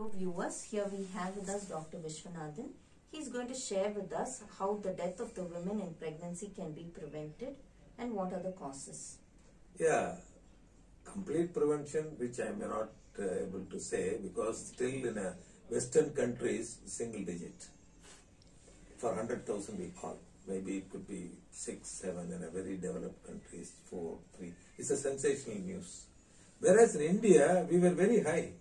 Hello viewers, here we have with us Dr. Viswanathan. He is going to share with us how the death of the women in pregnancy can be prevented and what are the causes. Yeah, complete prevention, which I may not able to say, because still in a Western countries, single digit. For 100,000 we call. Maybe it could be 6, 7 in a very developed countries, 4, 3. It's a sensational news. Whereas in India, we were very high.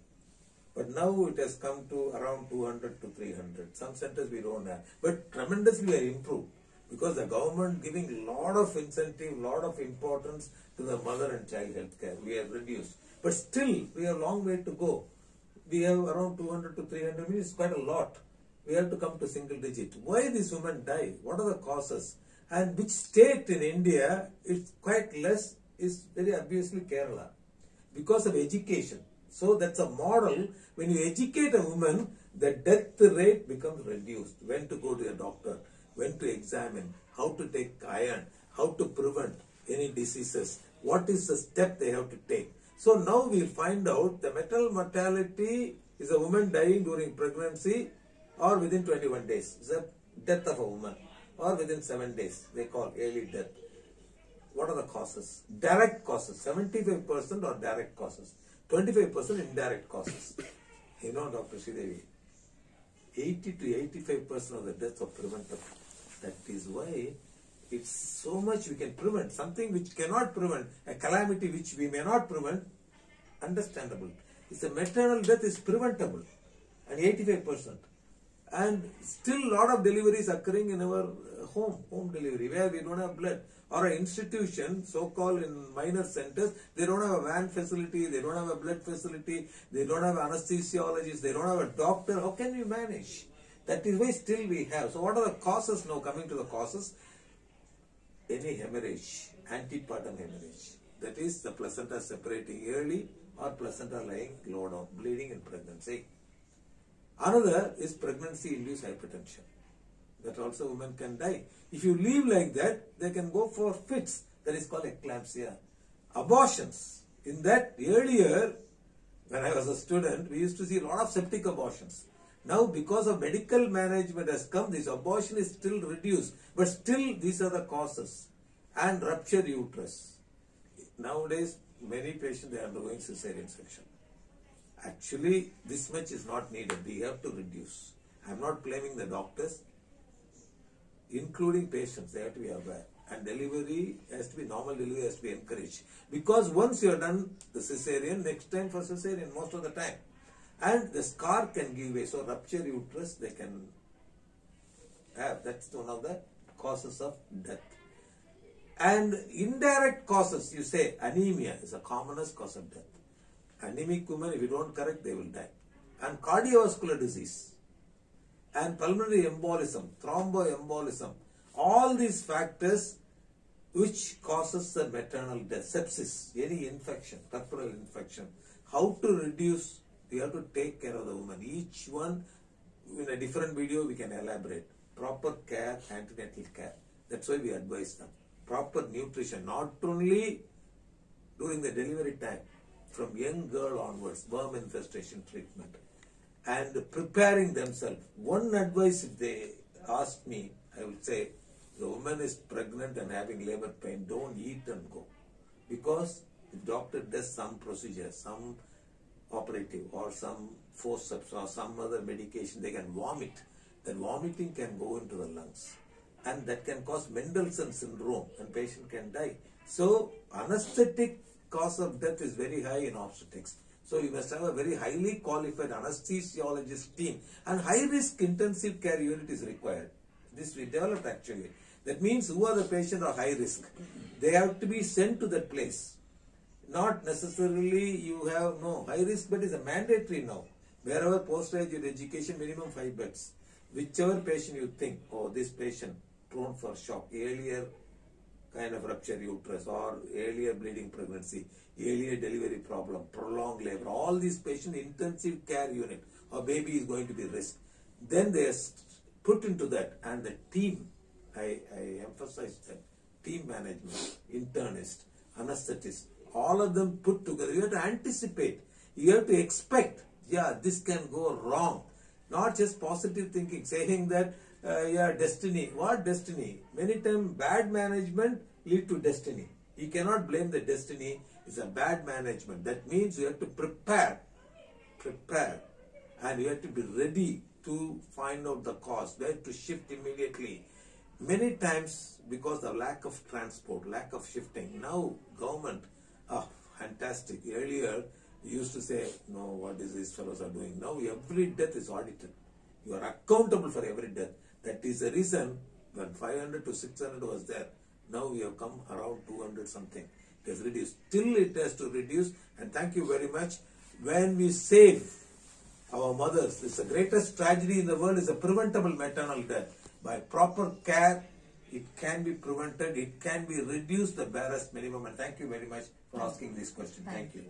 But now it has come to around 200 to 300. Some centers we don't have. But tremendously we are improved. Because the government giving lot of incentive, lot of importance to the mother and child health care. We have reduced. But still, we have a long way to go. We have around 200 to 300, means quite a lot. We have to come to single digit. Why these women die? What are the causes? And which state in India is quite less is very obviously Kerala. Because of education. So that's a model. When you educate a woman, the death rate becomes reduced. When to go to a doctor, when to examine, how to take iron, how to prevent any diseases, what is the step they have to take. So now we find out the maternal mortality is a woman dying during pregnancy or within 21 days. It's a death of a woman, or within 7 days. They call early death. What are the causes? Direct causes. 75% are direct causes. 25% indirect causes. You know, Dr. Sridevi, 80 to 85% of the deaths are preventable. That is why it's so much we can prevent. Something which cannot prevent, a calamity which we may not prevent, understandable. It's a maternal death is preventable, and 85%. And still a lot of deliveries occurring in our home delivery, where we don't have blood. Or an institution, so-called in minor centers, they don't have a van facility, they don't have a blood facility, they don't have anesthesiologists, they don't have a doctor. How can we manage? That is why still we have. So what are the causes now? Coming to the causes, any hemorrhage, antepartum hemorrhage. That is the placenta separating early or placenta lying low down, bleeding in pregnancy. Another is pregnancy-induced hypertension. That also women can die. If you leave like that, they can go for fits. That is called eclampsia. Abortions. In that earlier, when I was a student, we used to see a lot of septic abortions. Now, because of medical management has come, this abortion is still reduced. But still, these are the causes. And ruptured uterus. Nowadays, many patients, they are undergoing cesarean section. Actually, this much is not needed. We have to reduce. I am not blaming the doctors. Including patients, they have to be aware. And delivery has to be, normal delivery has to be encouraged. Because once you have done the cesarean, next time for cesarean, most of the time. And the scar can give way. So rupture uterus, they can have. That's one of the causes of death. And indirect causes, you say anemia is the commonest cause of death. Anemic women, if you don't correct, they will die. And cardiovascular disease. And pulmonary embolism, thromboembolism, all these factors which causes the maternal death, sepsis, any infection, puerperal infection. How to reduce, we have to take care of the woman. Each one, in a different video, we can elaborate. Proper care, antenatal care. That's why we advise them. Proper nutrition, not only during the delivery time, from young girl onwards, worm infestation treatment. And preparing themselves. One advice, if they ask me, I would say, the woman is pregnant and having labor pain, don't eat and go. Because if doctor does some procedure, some operative or some forceps or some other medication, they can vomit. That vomiting can go into the lungs. And that can cause Mendelssohn syndrome and patient can die. So, anesthetic cause of death is very high in obstetrics. So you must have a very highly qualified anesthesiologist team, and high-risk intensive care unit is required. This we developed actually. That means who are the patients are high risk. They have to be sent to that place. Not necessarily you have no high risk, but it's a mandatory now. Wherever postgraduate education, minimum 5 beds. Whichever patient you think, oh, this patient prone for shock, earlier kind of rupture uterus or earlier bleeding pregnancy, earlier delivery problem, prolonged labor, all these patients intensive care unit or baby is going to be risk. Then they are put into that, and the team, I emphasize that, team management, internist, anesthetist, all of them put together. You have to anticipate, you have to expect yeah, this can go wrong. Not just positive thinking, saying that, yeah, destiny. What destiny? Many times bad management lead to destiny. You cannot blame the destiny. It's a bad management. That means you have to prepare, and you have to be ready to find out the cause, where to shift immediately. Many times, because of lack of transport, lack of shifting, now government, fantastic. Earlier, you used to say, no, what is these fellows are doing? Now every death is audited. You are accountable for every death. That is the reason when 500 to 600 was there. Now we have come around 200 something. It has reduced. Still it has to reduce. And thank you very much. When we save our mothers, it's the greatest tragedy in the world is a preventable maternal death. By proper care, it can be prevented. It can be reduced the barest minimum. And thank you very much for asking this question. Thank you.